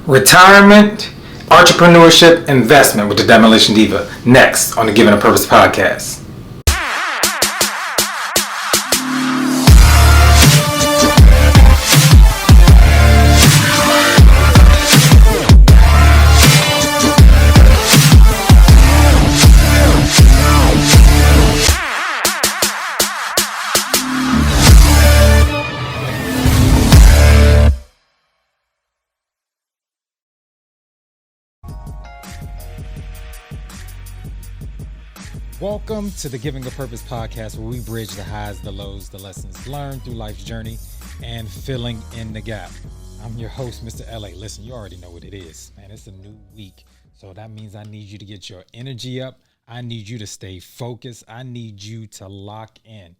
Retirement, entrepreneurship, investment with the Demolition Diva. Next on the Given a Purpose podcast. Welcome to the Giving a Purpose podcast, where we bridge the highs, the lows, the lessons learned through life's journey, and filling in the gap. I'm your host, Mr. LA. Listen, you already know what it is, man. It's a new week, so that means I need you to get your energy up. I need you to stay focused. I need you to lock in.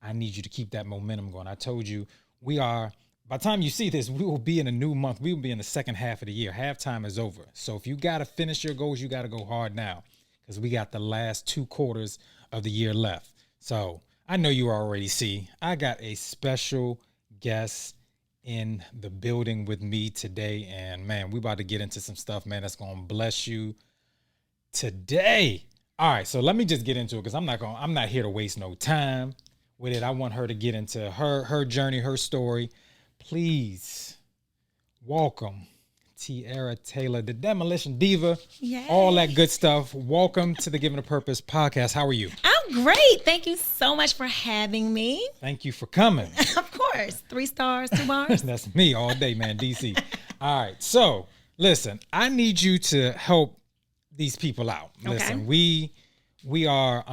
I need you to keep that momentum going. I told you by the time you see this, we will be in a new month. We will be in the second half of the year. Halftime is over. So if you got to finish your goals, you got to go hard now, because we got the last 2 quarters of the year left. So I know you already see, I got a special guest in the building with me today. And man, we about to get into some stuff, man, that's going to bless you today. All right, so let me just get into it, because I'm not here to waste no time with it. I want her to get into her journey, her story. Please welcome Tiarra Taylor, the Demolition Diva. Yay. All that good stuff. Welcome to the Giving a Purpose podcast. How are you? I'm great. Thank you so much for having me. Thank you for coming. Of course. 3 stars, 2 bars. That's me all day, man. DC. All right. So listen, I need you to help these people out. Listen, we are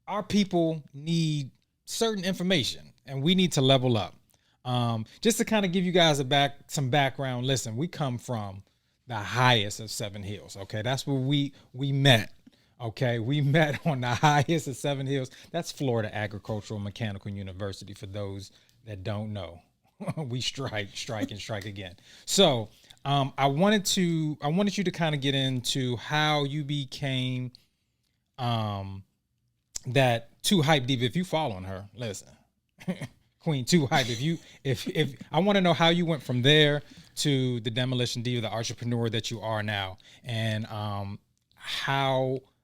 our people need certain information, and we need to level up. Just to kind of give you guys some background. Listen, we come from the highest of 7 hills. Okay. That's where we met. Okay. We met on the highest of 7 hills. That's Florida Agricultural Mechanical University. For those that don't know, we strike again. So, I wanted you to kind of get into how you became, that Too Hype Diva. If you following her, listen, Queen Too Hype. If I want to know how you went from there to the Demolition Diva, the entrepreneur that you are now, and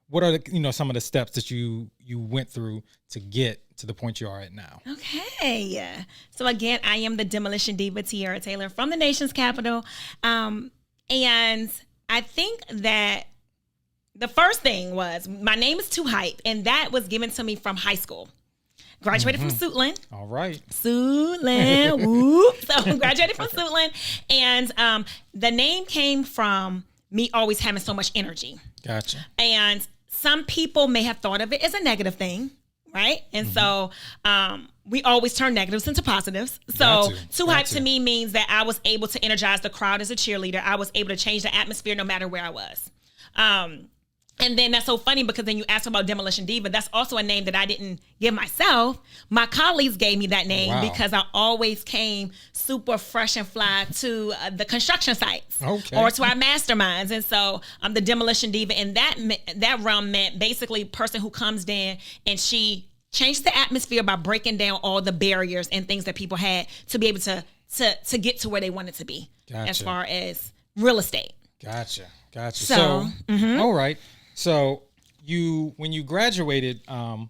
what are some of the steps that you went through to get to the point you are at now? Okay. So again, I am the Demolition Diva, Tiarra Taylor, from the nation's capital. And I think that the first thing was, my name is Too Hype, and that was given to me from high school. Graduated from Suitland. All right. Suitland. Whoop. So graduated from Suitland. And the name came from me always having so much energy. Gotcha. And some people may have thought of it as a negative thing, right? And so we always turn negatives into positives. So Too Hype to me means that I was able to energize the crowd as a cheerleader. I was able to change the atmosphere no matter where I was. And then that's so funny, because then you asked about Demolition Diva. That's also a name that I didn't give myself. My colleagues gave me that name because I always came super fresh and fly to the construction sites or to our masterminds. And so I'm the Demolition Diva. And that realm meant basically person who comes in and she changed the atmosphere by breaking down all the barriers and things that people had to be able to get to where they wanted to be as far as real estate. Gotcha. So all right. So when you graduated from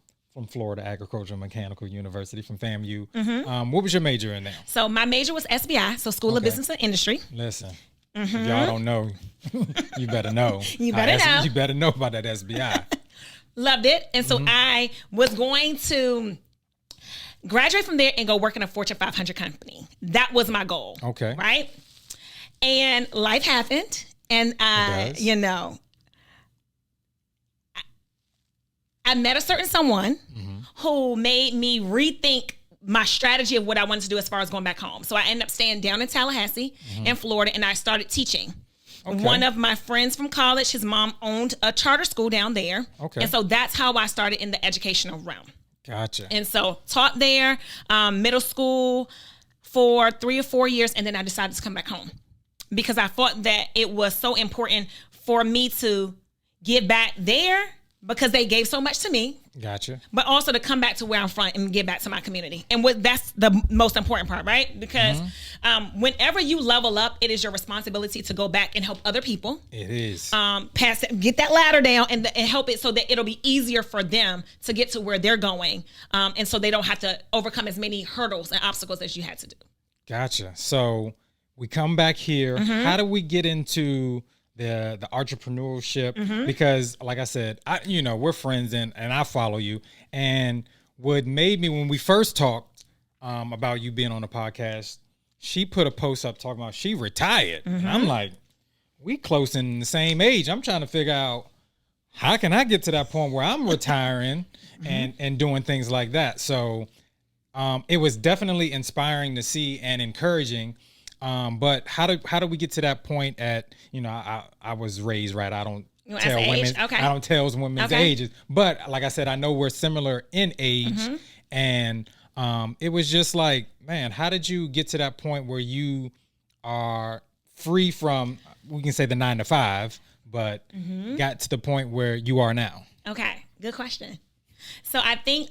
Florida Agricultural Mechanical University, from FAMU, what was your major in there? So my major was SBI, so School of Business and Industry. Listen, if y'all don't know, you better know. You better know about that SBI. Loved it. And so I was going to graduate from there and go work in a Fortune 500 company. That was my goal. Okay. Right? And life happened. And I met a certain someone who made me rethink my strategy of what I wanted to do as far as going back home. So I ended up staying down in Tallahassee in Florida, and I started teaching. One of my friends from college, his mom owned a charter school down there. And so that's how I started in the educational realm. Gotcha. And so taught there, middle school for 3 or 4 years, and then I decided to come back home, because I thought that it was so important for me to give back there because they gave so much to me. Gotcha. But also to come back to where I'm from and give back to my community. And that's the most important part, right? Because whenever you level up, it is your responsibility to go back and help other people. It is. Get that ladder down and help it so that it'll be easier for them to get to where they're going. And so they don't have to overcome as many hurdles and obstacles as you had to do. Gotcha. So we come back here. How do we get into the entrepreneurship? Because like I said, we're friends and I follow you. And what made me, when we first talked about you being on the podcast, she put a post up talking about she retired. And I'm like, we close in the same age. I'm trying to figure out, how can I get to that point where I'm retiring and doing things like that? So it was definitely inspiring to see and encouraging. But how do we get to that point at, I was raised right. I don't tell women, I don't tell women's ages, but like I said, I know we're similar in age. And it was just like, man, how did you get to that point where you are free from, we can say the 9 to 5, but got to the point where you are now? Okay. Good question. So I think,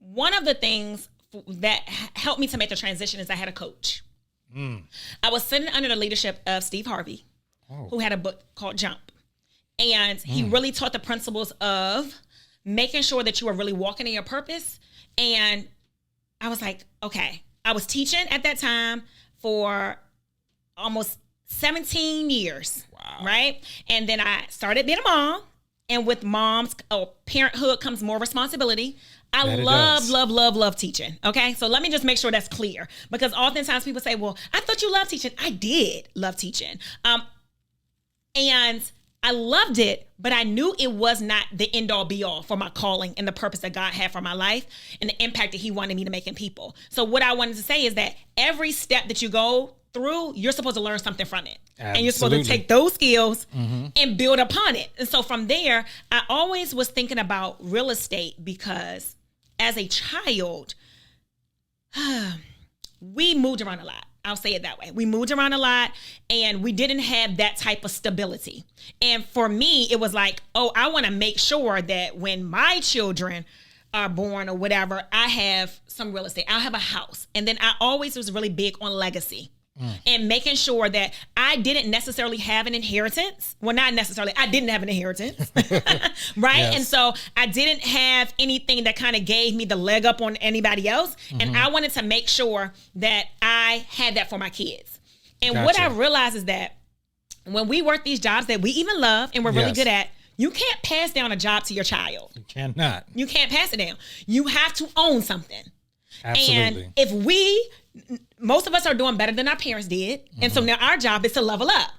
one of the things that helped me to make the transition is I had a coach. I was sitting under the leadership of Steve Harvey, who had a book called Jump. And he really taught the principles of making sure that you are really walking in your purpose. And I was like, okay, I was teaching at that time for almost 17 years, right? And then I started being a mom. And with moms, parenthood comes more responsibility. I love teaching. Okay. So let me just make sure that's clear, because oftentimes people say, well, I thought you loved teaching. I did love teaching. And I loved it, but I knew it was not the end all be all for my calling and the purpose that God had for my life and the impact that he wanted me to make in people. So what I wanted to say is that every step that you go through, you're supposed to learn something from it. Absolutely. And you're supposed to take those skills and build upon it. And so from there, I always was thinking about real estate because as a child, we moved around a lot. I'll say it that way. We moved around a lot and we didn't have that type of stability. And for me, it was like, I want to make sure that when my children are born or whatever, I have some real estate. I'll have a house. And then I always was really big on legacy. And making sure that I didn't necessarily have an inheritance. Well, not necessarily. I didn't have an inheritance, right? Yes. And so I didn't have anything that kind of gave me the leg up on anybody else. And I wanted to make sure that I had that for my kids. And what I realized is that when we work these jobs that we even love and we're really good at, you can't pass down a job to your child. You cannot. You can't pass it down. You have to own something. Absolutely. And if most of us are doing better than our parents did. And so now our job is to level up.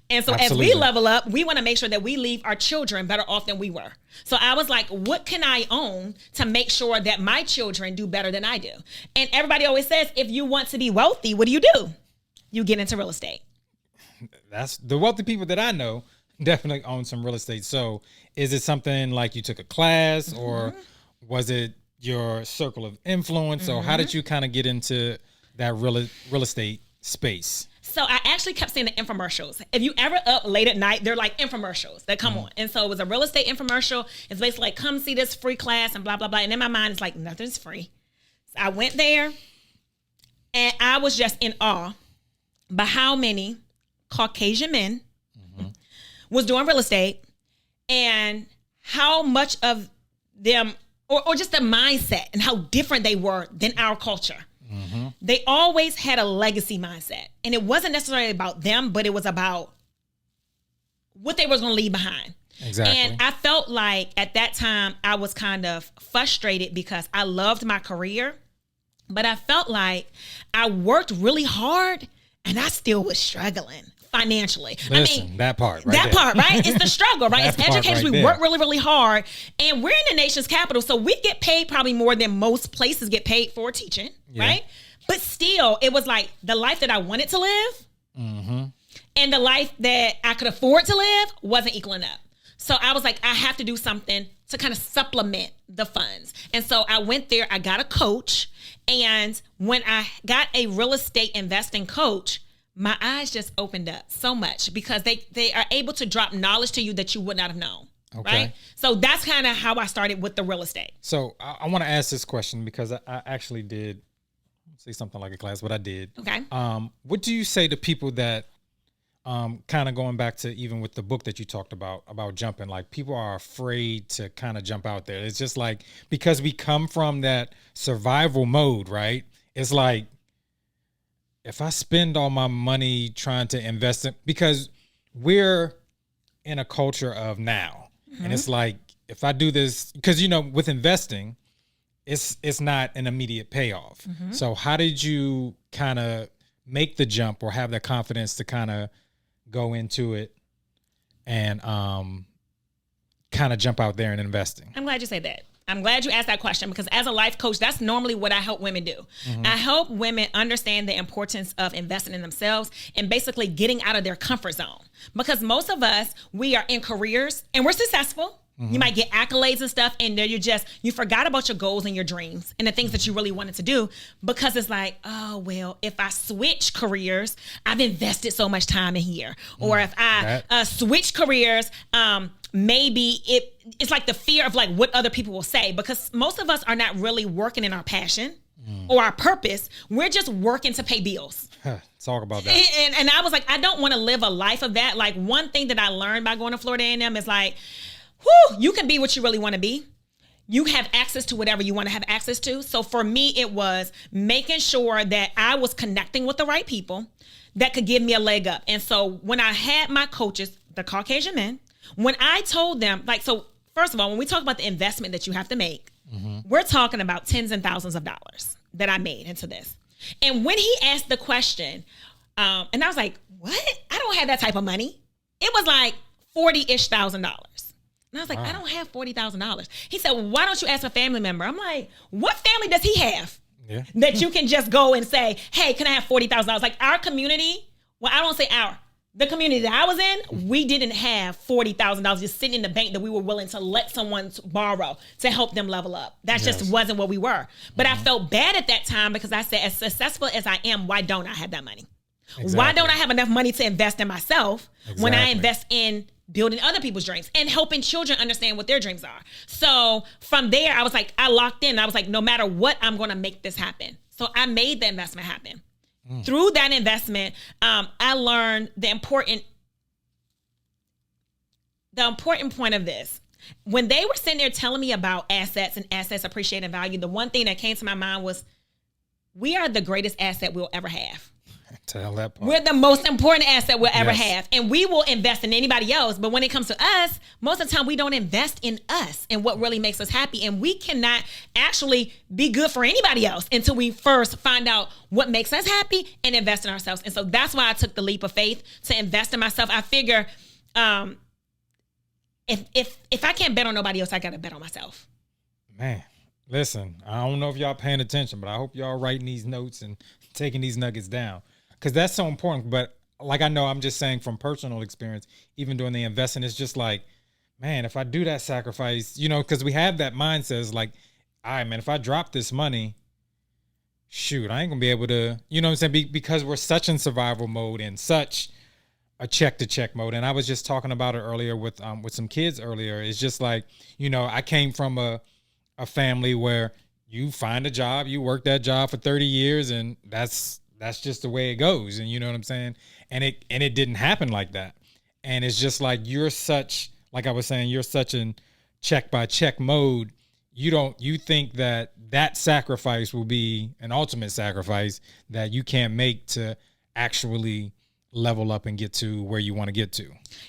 And so as we level up, we want to make sure that we leave our children better off than we were. So I was like, what can I own to make sure that my children do better than I do? And everybody always says, if you want to be wealthy, what do? You get into real estate. That's the wealthy people that I know definitely own some real estate. So is it something like you took a class or was it your circle of influence or how did you kind of get into that real estate space? So I actually kept seeing the infomercials. If you ever up late at night, they're like infomercials that come on. And so it was a real estate infomercial. It's basically like, come see this free class and blah, blah, blah. And in my mind, it's like, nothing's free. So I went there and I was just in awe by how many Caucasian men was doing real estate and how much of them or just the mindset and how different they were than our culture. They always had a legacy mindset. And it wasn't necessarily about them, but it was about what they were going to leave behind. Exactly. And I felt like at that time, I was kind of frustrated because I loved my career, but I felt like I worked really hard and I still was struggling financially. Listen, that part right there. Part, right? It's the struggle, right? It's education. Right we work really, really hard. And we're in the nation's capital, so we get paid probably more than most places get paid for teaching, right? But still, it was like the life that I wanted to live and the life that I could afford to live wasn't equaling up. So I was like, I have to do something to kind of supplement the funds. And so I went there, I got a coach. And when I got a real estate investing coach, my eyes just opened up so much because they are able to drop knowledge to you that you would not have known. right? So that's kind of how I started with the real estate. So I want to ask this question because I actually did say something like a class, but I did. Okay. What do you say to people that kind of going back to even with the book that you talked about jumping, like people are afraid to kind of jump out there. It's just like, because we come from that survival mode, right? It's like, if I spend all my money trying to invest in, because we're in a culture of now, and it's like, if I do this, because, you know, with investing, it's not an immediate payoff. So how did you kind of make the jump or have that confidence to kind of go into it and kind of jump out there and investing? I'm glad you said that. I'm glad you asked that question, because as a life coach, that's normally what I help women do. I help women understand the importance of investing in themselves and basically getting out of their comfort zone. Because most of us, we are in careers and we're successful. You might get accolades and stuff, and then you forgot about your goals and your dreams and the things that you really wanted to do, because it's like, oh, well, if I switch careers, I've invested so much time in here. Or if I switch careers, maybe it's like the fear of like what other people will say, because most of us are not really working in our passion or our purpose. We're just working to pay bills. Talk about that. And I was like, I don't want to live a life of that. Like, one thing that I learned by going to Florida A&M is like, you can be what you really want to be. You have access to whatever you want to have access to. So for me, it was making sure that I was connecting with the right people that could give me a leg up. And so when I had my coaches, the Caucasian men, when I told them, like, so first of all, when we talk about the investment that you have to make, we're talking about tens and thousands of dollars that I made into this. And when he asked the question, and I was like, what? I don't have that type of money. It was like $40,000. And I was like, I don't have $40,000. He said, well, why don't you ask a family member? I'm like, what family does he have that you can just go and say, hey, can I have $40,000? Like, our community, well, I don't say the community that I was in, we didn't have $40,000 just sitting in the bank that we were willing to let someone borrow to help them level up. That just wasn't what we were. But I felt bad at that time, because I said, as successful as I am, why don't I have that money? Why don't I have enough money to invest in myself when I invest in building other people's dreams and helping children understand what their dreams are? So from there, I was like, I locked in. I was like, no matter what, I'm going to make this happen. So I made the investment happen. Through that investment, I learned the important point of this. When they were sitting there telling me about assets and assets appreciate in value, the one thing that came to my mind was, we are the greatest asset we'll ever have. Tell that part. We're the most important asset we'll ever have. And we will invest in anybody else. But when it comes to us, most of the time we don't invest in us and what really makes us happy. And we cannot actually be good for anybody else until we first find out what makes us happy and invest in ourselves. And so that's why I took the leap of faith to invest in myself. I figure if I can't bet on nobody else, I got to bet on myself. Man, listen, I don't know if y'all paying attention, but I hope y'all writing these notes and taking these nuggets down, because that's so important. But like, I know, I'm just saying from personal experience, even doing the investing, it's just like, man, if I do that sacrifice, you know, because we have that mindset, it's like, all right, man, if I drop this money, shoot, I ain't gonna be able to, you know what I'm saying? Because we're such in survival mode and such a check to check mode. And I was just talking about it earlier with some kids earlier. It's just like, you know, I came from a family where you find a job, you work that job for 30 years, and that's just the way it goes. And you know what I'm saying? And it didn't happen like that. And it's just like, you're such, like I was saying, you're such in check by check mode. You think that sacrifice will be an ultimate sacrifice that you can't make to actually level up and get to where you want to get to.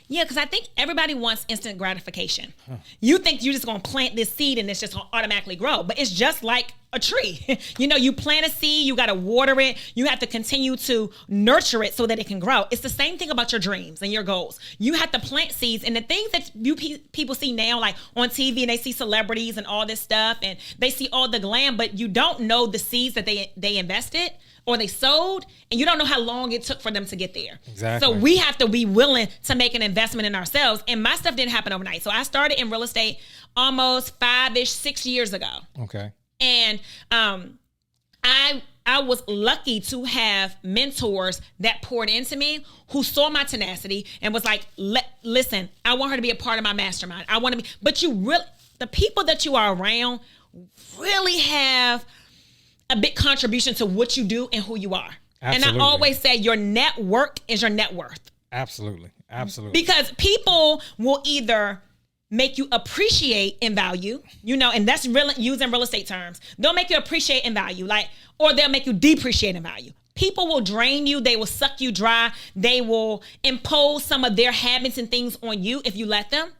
Yeah, because I think everybody wants instant gratification. You think you're just going to plant this seed and it's just going to automatically grow. But it's just like a tree. You know, you plant a seed, you got to water it. You have to continue to nurture it so that it can grow. It's the same thing about your dreams and your goals. You have to plant seeds. And the things that people see now, like on TV, and they see celebrities and all this stuff, and they see all the glam, but you don't know the seeds that they invested or they sold, and you don't know how long it took for them to get there. Exactly. So we have to be willing to make an investment in ourselves. And my stuff didn't happen overnight. So I started in real estate almost 6 years ago. Okay. And I I was lucky to have mentors that poured into me, who saw my tenacity and was like, listen, I want her to be a part of my mastermind. I want to be, but the people that you are around really have a big contribution to what you do and who you are. Absolutely. And I always say your network is your net worth. Absolutely. Because people will either make you appreciate and value, and that's using real estate terms. They'll make you appreciate and value, or they'll make you depreciate and value. People will drain you. They will suck you dry. They will impose some of their habits and things on you if you let them.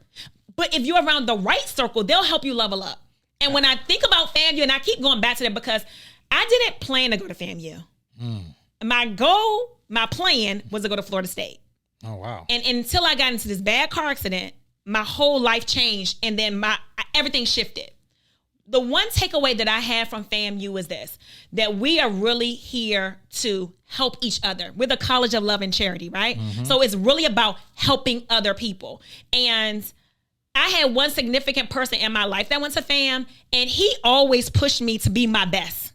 But if you're around the right circle, they'll help you level up. And when I think about FAMU, and I keep going back to that because I didn't plan to go to FAMU. My plan was to go to Florida State. Oh, wow. And until I got into this bad car accident, my whole life changed, and then everything shifted. The one takeaway that I had from FAMU is this, that we are really here to help each other. We're the College of Love and Charity, right? Mm-hmm. So it's really about helping other people. And I had one significant person in my life that went to FAM, and he always pushed me to be my best,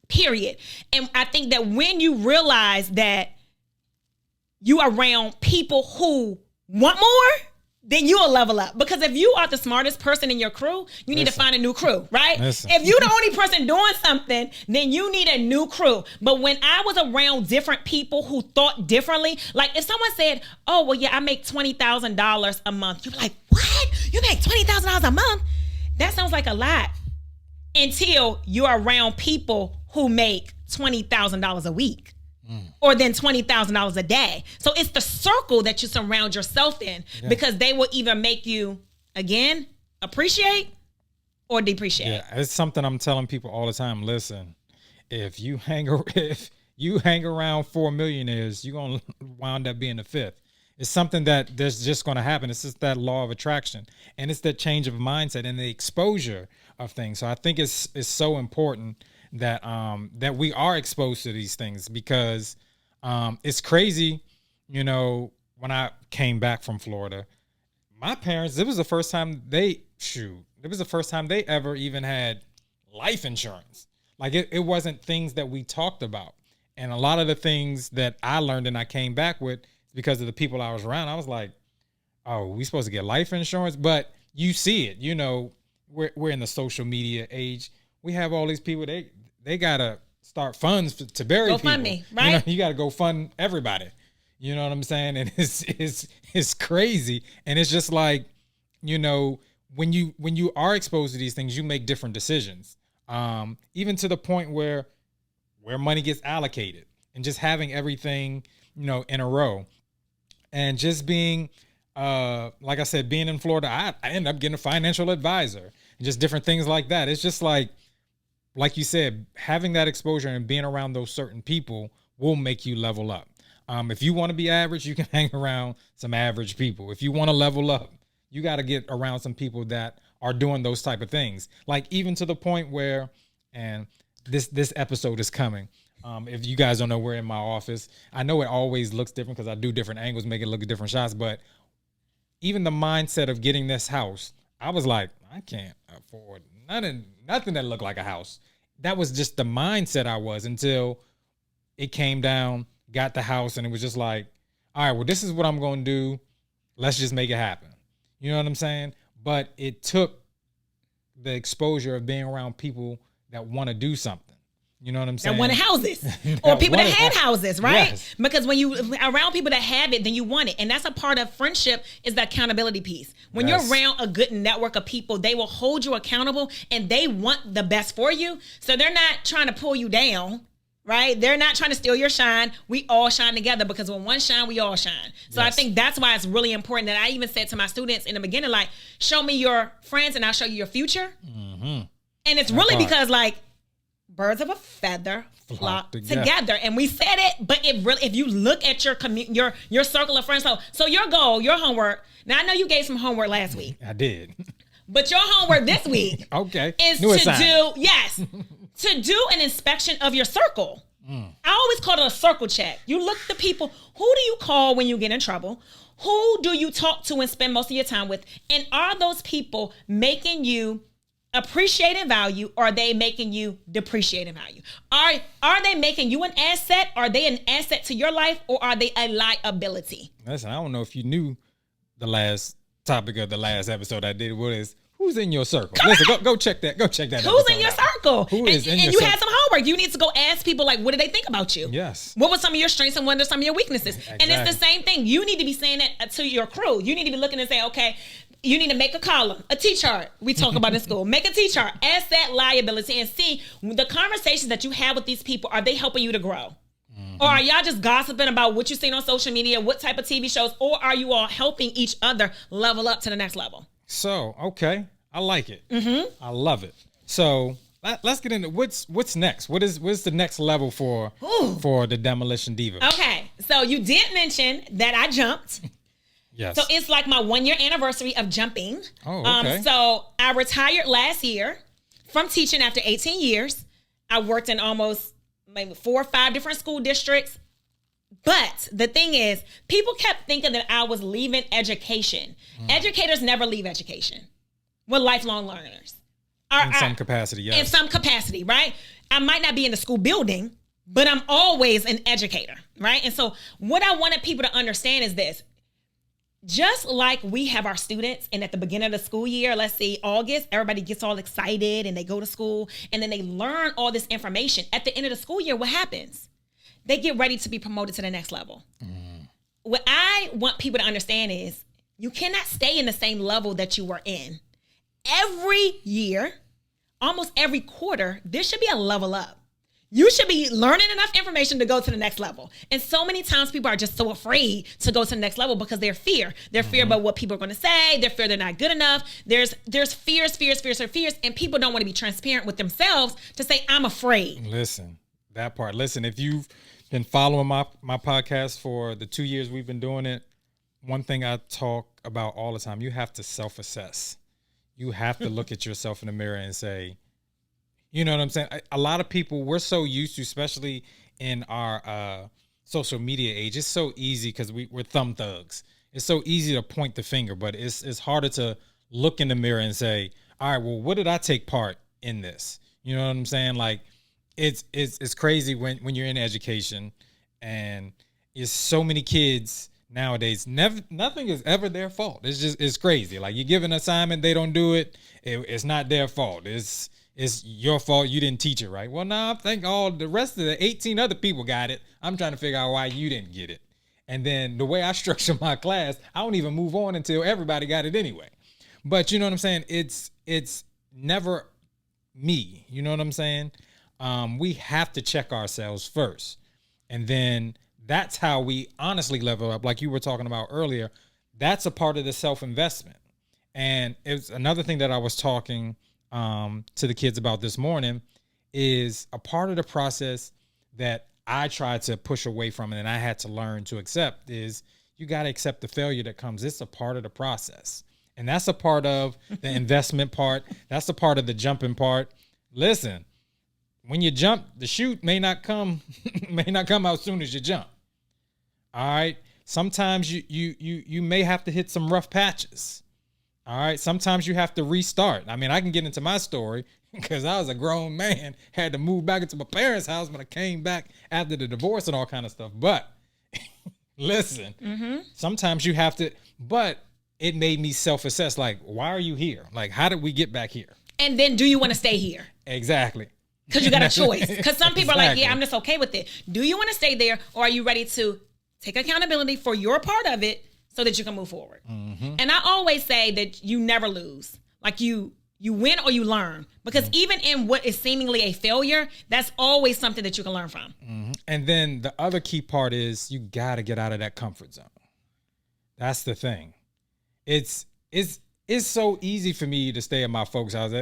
period. And I think that when you realize that you are around people who want more, then you will level up. Because if you are the smartest person in your crew, you need to find a new crew, right? If you're the only person doing something, then you need a new crew. But when I was around different people who thought differently, like if someone said, oh, well, yeah, I make $20,000 a month. You're like, what? You make $20,000 a month? That sounds like a lot. Until you're around people who make $20,000 a week. Or then $20,000 a day. So it's the circle that you surround yourself in, because they will either make you, again, appreciate or depreciate. Yeah, it's something I'm telling people all the time. Listen, if you hang around 4 millionaires, you're going to wind up being the fifth. It's something that there's just going to happen. It's just that law of attraction. And it's that change of mindset and the exposure of things. So I think it's so important that that we are exposed to these things, because it's crazy. When I came back from Florida, my parents, it was the first time they ever even had life insurance. Like it wasn't things that we talked about. And a lot of the things that I learned and I came back with, because of the people I was around, I was like, oh, we supposed to get life insurance? But you see it, we're in the social media age. We have all these people, they gotta start funds to bury people. GoFundMe, right? You gotta go fund everybody. You know what I'm saying? And it's crazy. And it's just like, when you are exposed to these things, you make different decisions. Even to the point where money gets allocated, and just having everything, in a row, and just being, like I said, being in Florida, I ended up getting a financial advisor and just different things like that. It's just like you said, having that exposure and being around those certain people will make you level up. If you want to be average, you can hang around some average people. If you want to level up, you got to get around some people that are doing those type of things. Like even to the point where, and this episode is coming. If you guys don't know, we're in my office. I know it always looks different because I do different angles, make it look at different shots. But even the mindset of getting this house, I was like, I can't afford nothing that looked like a house. That was just the mindset I was, until it came down, got the house, and it was just like, all right, well, this is what I'm going to do. Let's just make it happen. You know what I'm saying? But it took the exposure of being around people that want to do something. You know what I'm saying? That wanted houses. Or people that had houses, right? Yes. Because when you around people that have it, then you want it. And that's a part of friendship, is the accountability piece. When you're around a good network of people, they will hold you accountable, and they want the best for you. So they're not trying to pull you down, right? They're not trying to steal your shine. We all shine together, because when one shine, we all shine. So I think that's why it's really important that I even said to my students in the beginning, like, show me your friends and I'll show you your future. Mm-hmm. And it's really because, like, birds of a feather flock together. And we said it, but it really, if you look at your circle of friends, so your goal, your homework, now I know you gave some homework last week. I did. But your homework this week is to do an inspection of your circle. I always call it a circle check. You look at the people, who do you call when you get in trouble? Who do you talk to and spend most of your time with? And are those people making you appreciating value, or are they making you depreciating value? Are they making you an asset? Are they an asset to your life, or are they a liability? Listen, I don't know if you knew the last topic of the last episode I did. What is who's in your circle? Listen, go check that. Go check that. Who's in your circle? Who is in your circle? And you had some homework. You need to go ask people, like, what did they think about you? Yes. What were some of your strengths and what are some of your weaknesses? Exactly. And it's the same thing. You need to be saying that to your crew. You need to be looking and say, okay, you need to make a column, a T-chart. We talk about in school. Make a T-chart. Asset, liability, and see the conversations that you have with these people. Are they helping you to grow? Or are y'all just gossiping about what you've seen on social media, what type of TV shows, or are you all helping each other level up to the next level? So, okay. I like it. I love it. So let's get into what's next. What's the next level for the Demolition Diva? Okay. So you did mention that I jumped. Yes. So it's like my 1 year anniversary of jumping. Oh, okay. So I retired last year from teaching after 18 years. I worked in almost maybe 4 or 5 different school districts. But the thing is, people kept thinking that I was leaving education. Educators never leave education. We're lifelong learners. In some capacity, yes. In some capacity, right? I might not be in the school building, but I'm always an educator, right? And so what I wanted people to understand is this. Just like we have our students, and at the beginning of the school year, let's say August, everybody gets all excited and they go to school and then they learn all this information. At the end of the school year, what happens? They get ready to be promoted to the next level. What I want people to understand is you cannot stay in the same level that you were in. Every year, almost every quarter, there should be a level up. You should be learning enough information to go to the next level. And so many times people are just so afraid to go to the next level because they're fear. They're fear about what people are going to say. They're fear they're not good enough. There's fears, and people don't want to be transparent with themselves to say, I'm afraid. Listen, that part. Listen, if you've been following my podcast for the 2 years we've been doing it, one thing I talk about all the time, you have to self-assess. You have to look at yourself in the mirror and say, you know what I'm saying? A lot of people, we're so used to, especially in our social media age, it's so easy because we're thumb thugs. It's so easy to point the finger, but it's harder to look in the mirror and say, all right, well, what did I take part in this? You know what I'm saying? Like, it's crazy when you're in education and there's so many kids nowadays, nothing is ever their fault. It's crazy. Like, you give an assignment, they don't do it. It's not their fault. It's your fault. You didn't teach it right. Well, now I think all the rest of the 18 other people got it. I'm trying to figure out why you didn't get it. And then the way I structure my class, I don't even move on until everybody got it anyway. But you know what I'm saying? It's never me. You know what I'm saying? We have to check ourselves first. And then that's how we honestly level up. Like you were talking about earlier, that's a part of the self-investment. And it's another thing that I was talking to the kids about this morning is a part of the process that I tried to push away from and I had to learn to accept is you got to accept the failure that comes. It's a part of the process. And that's a part of the investment part. That's a part of the jumping part. Listen, when you jump, the chute may not come out as soon as you jump. All right. Sometimes you may have to hit some rough patches. All right. Sometimes you have to restart. I mean, I can get into my story because I was a grown man, had to move back into my parents' house when I came back after the divorce and all kind of stuff. But listen, sometimes you have to, but it made me self-assess. Like, why are you here? Like, how did we get back here? And then do you want to stay here? Exactly. Because you got a choice. Because some people are like, yeah, I'm just okay with it. Do you want to stay there, or are you ready to take accountability for your part of it so that you can move forward? And I always say that you never lose. Like you win or you learn. Because even in what is seemingly a failure, that's always something that you can learn from. And then the other key part is you got to get out of that comfort zone. That's the thing. It's so easy for me to stay at my folks' house.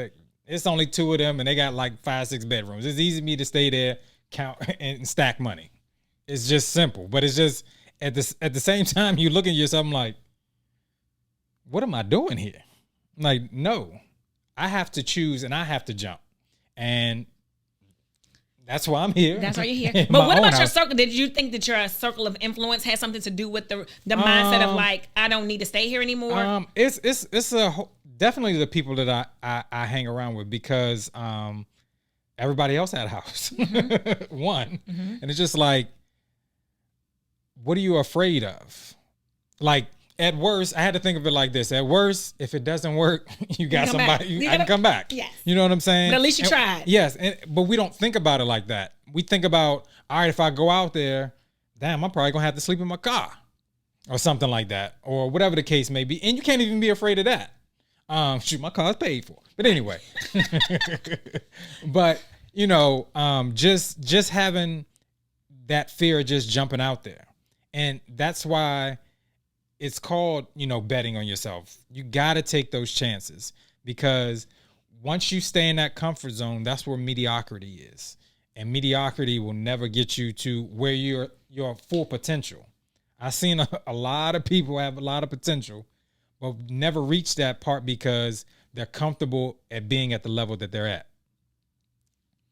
It's only 2 of them, and they got like 5-6 bedrooms. It's easy for me to stay there, count, and stack money. It's just simple. But it's just at the same time, you look at yourself like, what am I doing here? Like, no, I have to choose and I have to jump. And that's why I'm here. That's why you're here. But what about your circle? Did you think that your circle of influence has something to do with the mindset of like, I don't need to stay here anymore? It's definitely the people that I hang around with, because everybody else had a house. One. And it's just like, what are you afraid of? Like, at worst, I had to think of it like this. At worst, if it doesn't work, you got somebody. I can come back. Yes. You know what I'm saying? But at least you tried. Yes. But we don't think about it like that. We think about, all right, if I go out there, damn, I'm probably going to have to sleep in my car or something like that, or whatever the case may be. And you can't even be afraid of that. Shoot, my car's paid for. But anyway. But, you know, just having that fear of just jumping out there. And that's why it's called, you know, betting on yourself. You got to take those chances, because once you stay in that comfort zone, that's where mediocrity is. And mediocrity will never get you to where your full potential. I've seen a lot of people have a lot of potential, but never reach that part because they're comfortable at being at the level that they're at.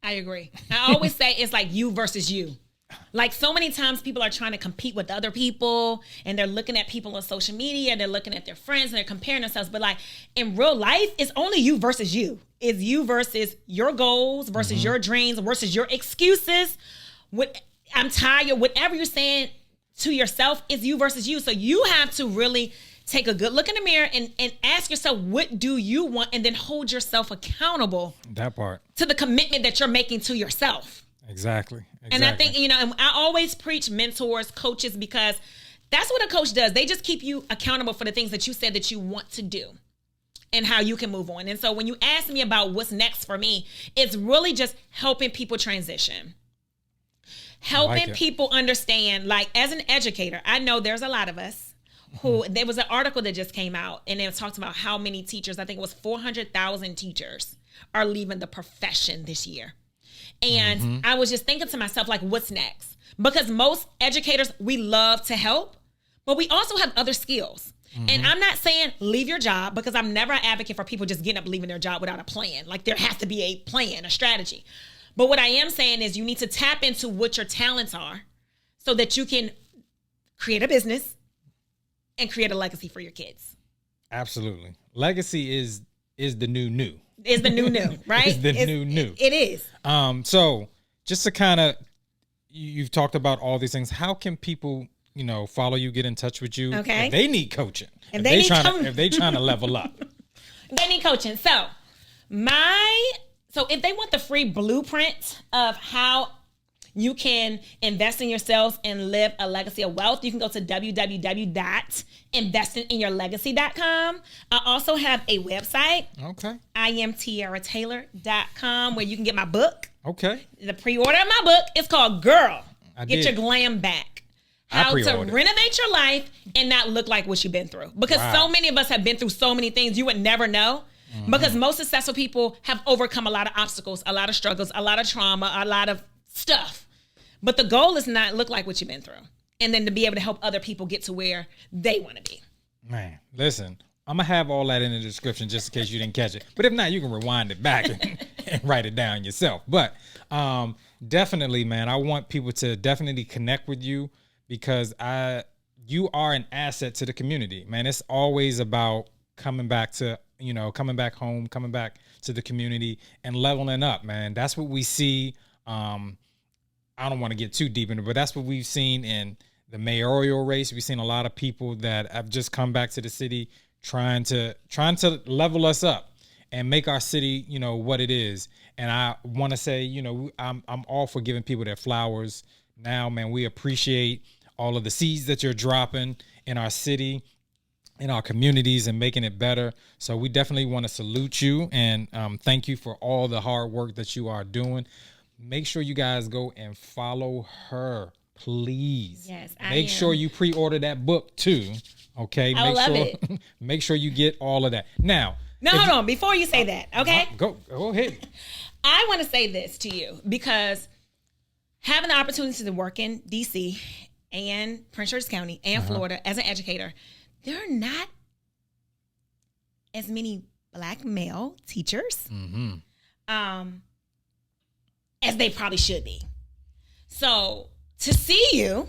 I agree. I always say it's like you versus you. Like, so many times people are trying to compete with other people, and they're looking at people on social media, and they're looking at their friends, and they're comparing themselves. But like, in real life, it's only you versus you. It's you versus your goals, versus your dreams, versus your excuses. I'm tired, whatever you're saying to yourself, is you versus you. So you have to really take a good look in the mirror and ask yourself, what do you want? And then hold yourself accountable. That part. To the commitment that you're making to yourself. Exactly. And I think, you know, and I always preach mentors, coaches, because that's what a coach does. They just keep you accountable for the things that you said that you want to do and how you can move on. And so when you ask me about what's next for me, it's really just helping people transition. Helping people understand, like, as an educator, I know there's a lot of us who, there was an article that just came out, and it talks about how many teachers, I think it was 400,000 teachers are leaving the profession this year. And I was just thinking to myself, like, what's next? Because most educators, we love to help, but we also have other skills. And I'm not saying leave your job, because I'm never an advocate for people just getting up, leaving their job without a plan. Like, there has to be a plan, a strategy. But what I am saying is you need to tap into what your talents are so that you can create a business and create a legacy for your kids. Absolutely. Legacy is the new. Is the new, right? It's the new. It is. So just to kind of, you've talked about all these things. How can people, you know, follow you, get in touch with you? Okay. If they need coaching. If they trying to level up. They need coaching. So if they want the free blueprint of how you can invest in yourself and live a legacy of wealth, you can go to www.investinginyourlegacy.com. I also have a website. Okay. IamTiarraTaylor.com, where you can get my book. Okay. The pre-order of my book is called Girl, Get Your Glam Back. How to renovate your life and not look like what you've been through. Because so many of us have been through so many things you would never know. Because most successful people have overcome a lot of obstacles, a lot of struggles, a lot of trauma, a lot of stuff. But the goal is not look like what you've been through, and then to be able to help other people get to where they want to be. Man, listen, I'm going to have all that in the description just in case you didn't catch it. But if not, you can rewind it back and write it down yourself. But definitely, man, I want people to definitely connect with you, because you are an asset to the community, man. It's always about coming back home, coming back to the community and leveling up, man. That's what we see. I don't want to get too deep into it, but that's what we've seen in the mayoral race. We've seen a lot of people that have just come back to the city trying to level us up and make our city, you know, what it is. And I want to say, you know, I'm all for giving people their flowers now, man. We appreciate all of the seeds that you're dropping in our city, in our communities, and making it better. So we definitely want to salute you and thank you for all the hard work that you are doing. Make sure you guys go and follow her, please. Yes, Make sure you pre-order that book too. Okay. I love it. Make sure you get all of that. Now. No, hold on. Before you say that, okay? Go ahead. I want to say this to you, because having the opportunity to work in DC and Prince George's County and Florida as an educator, there are not as many Black male teachers. As they probably should be. So to see you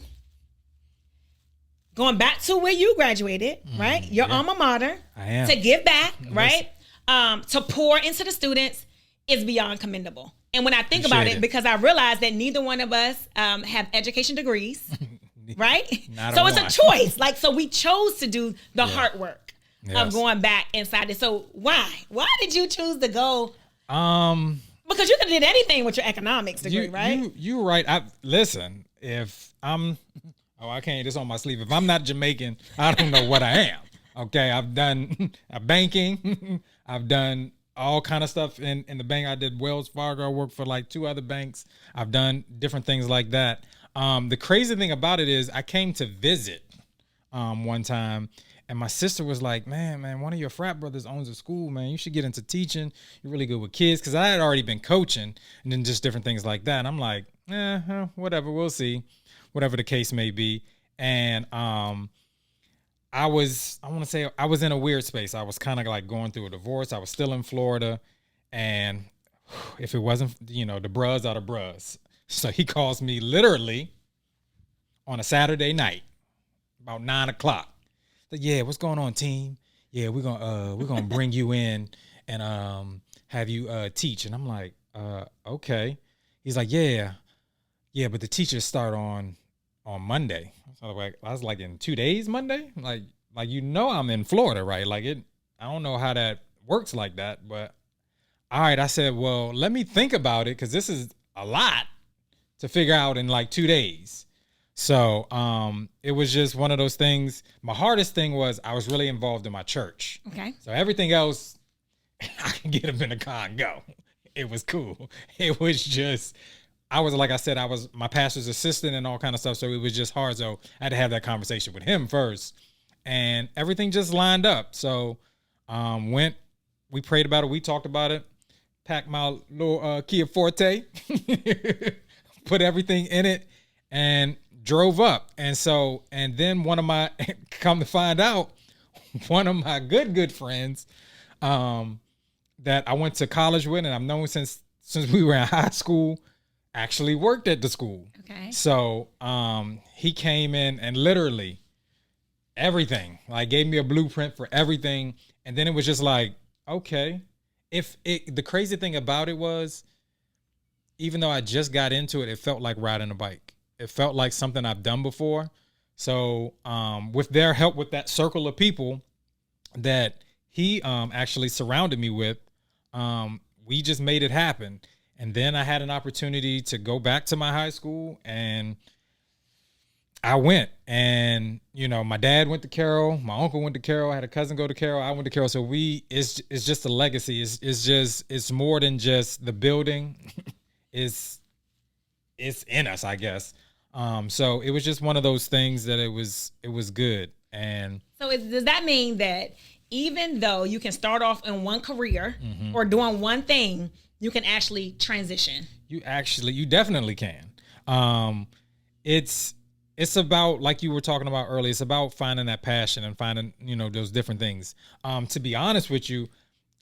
going back to where you graduated, right? Your alma mater. I am. To give back, right? To pour into the students is beyond commendable. And when I think about it, because I realize that neither one of us have education degrees, right? So it's a choice. Like, so we chose to do the hard work of going back inside it. So why? Why did you choose to go? Because you could have did anything with your economics degree, right? You're right. Listen, if I'm, I can't, it's on my sleeve. If I'm not Jamaican, I don't know what I am. Okay, I've done banking. I've done all kind of stuff in the bank. I did Wells Fargo. I worked for like 2 other banks. I've done different things like that. The crazy thing about it is I came to visit one time, and my sister was like, man, one of your frat brothers owns a school, man. You should get into teaching. You're really good with kids. Because I had already been coaching and then just different things like that. And I'm like, whatever, we'll see. Whatever the case may be. And I was in a weird space. I was kind of like going through a divorce. I was still in Florida. And if it wasn't, the bruhs are the bruhs. So he calls me literally on a Saturday night, about 9:00. Like, yeah, what's going on, team? Yeah, we're gonna bring you in and have you teach. And I'm like, okay. He's like, yeah, but the teachers start on Monday. So I was like, in 2 days, Monday? Like I'm in Florida, right? Like I don't know how that works like that, but all right. I said, well, let me think about it, because this is a lot to figure out in like 2 days. So it was just one of those things. My hardest thing was I was really involved in my church. Okay. So everything else, I can get up in the car and go. It was cool. It was just, I was my pastor's assistant and all kind of stuff. So it was just hard. So I had to have that conversation with him first. And everything just lined up. So we prayed about it. We talked about it. Packed my little Kia Forte. Put everything in it and drove up. And then come to find out, one of my good friends that I went to college with and I've known since we were in high school actually worked at the school. Okay. So he came in and literally everything, like gave me a blueprint for everything. And then it was just like, okay. The crazy thing about it was, even though I just got into it, it felt like riding a bike. It felt like something I've done before. So with their help, with that circle of people that he actually surrounded me with, we just made it happen. And then I had an opportunity to go back to my high school, and I went. And, my dad went to Carroll. My uncle went to Carroll. I had a cousin go to Carroll. I went to Carroll. So it's just a legacy. It's more than just the building. It's in us, I guess. So it was just one of those things that it was good. And so does that mean that even though you can start off in one career or doing one thing, you can actually transition? You definitely can. It's about, like you were talking about earlier, it's about finding that passion and finding, those different things. To be honest with you,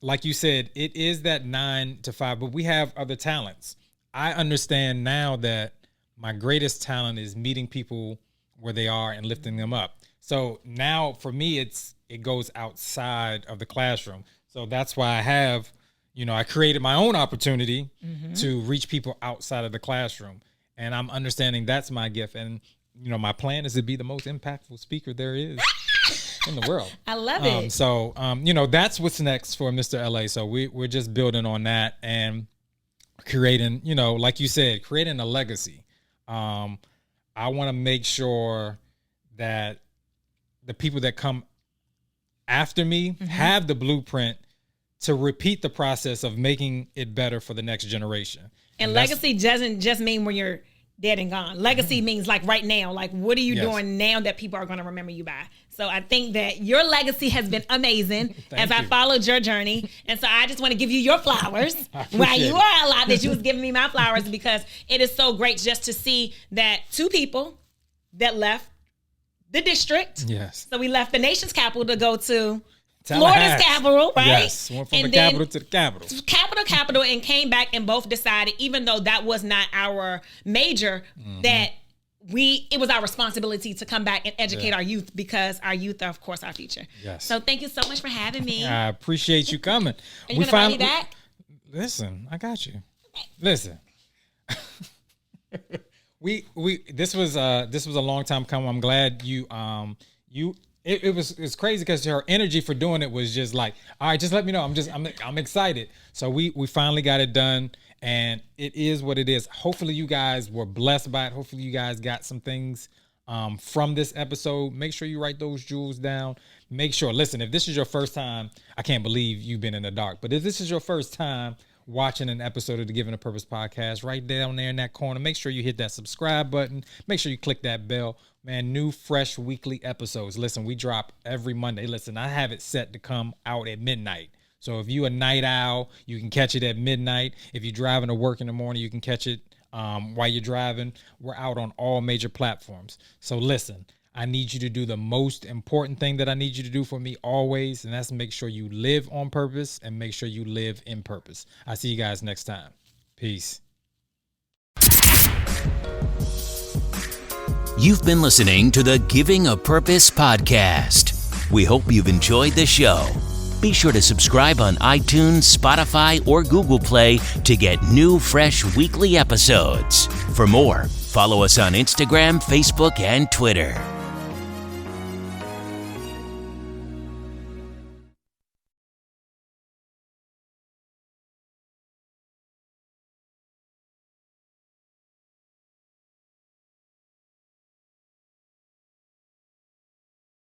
like you said, it is that 9 to 5, but we have other talents. I understand now that my greatest talent is meeting people where they are and lifting them up. So now for me, it goes outside of the classroom. So that's why I have, I created my own opportunity to reach people outside of the classroom. And I'm understanding that's my gift. And, my plan is to be the most impactful speaker there is in the world. I love it. So, that's what's next for Mr. LA. So we're just building on that and creating, like you said, creating a legacy. I want to make sure that the people that come after me have the blueprint to repeat the process of making it better for the next generation. And legacy doesn't just mean when you're dead and gone. Legacy means like right now. Like, what are you doing now that people are going to remember you by? So I think that your legacy has been amazing as I followed your journey. And so I just want to give you your flowers. While you are a lot that you was giving me my flowers, because it is so great just to see that 2 people that left the district. Yes. So we left the nation's capital to go to Florida's capital, right? Yes, went from the capital to the capital. Capital, and came back and both decided, even though that was not our major, that it was our responsibility to come back and educate our youth, because our youth are, of course, our future. Yes. So thank you so much for having me. I appreciate you coming. Are you going to buy me back? Listen, I got you. Listen. This was a long time coming. I'm glad it's crazy because her energy for doing it was just like, all right, just let me know. I'm excited. So we finally got it done, and it is what it is. Hopefully you guys were blessed by it. Hopefully you guys got some things from this episode. Make sure you write those jewels down. Make sure, listen, if this is your first time, I can't believe you've been in the dark, but if this is your first time watching an episode of the Giving a Purpose podcast, right down there in that corner, make sure you hit that subscribe button. Make sure you click that bell. Man, new, fresh weekly episodes. Listen, we drop every Monday. Listen, I have it set to come out at midnight. So if you a night owl, you can catch it at midnight. If you're driving to work in the morning, you can catch it while you're driving. We're out on all major platforms. So listen, I need you to do the most important thing that I need you to do for me always, and that's make sure you live on purpose and make sure you live in purpose. I'll see you guys next time. Peace. You've been listening to the Giving a Purpose podcast. We hope you've enjoyed the show. Be sure to subscribe on iTunes, Spotify, or Google Play to get new, fresh weekly episodes. For more, follow us on Instagram, Facebook, and Twitter.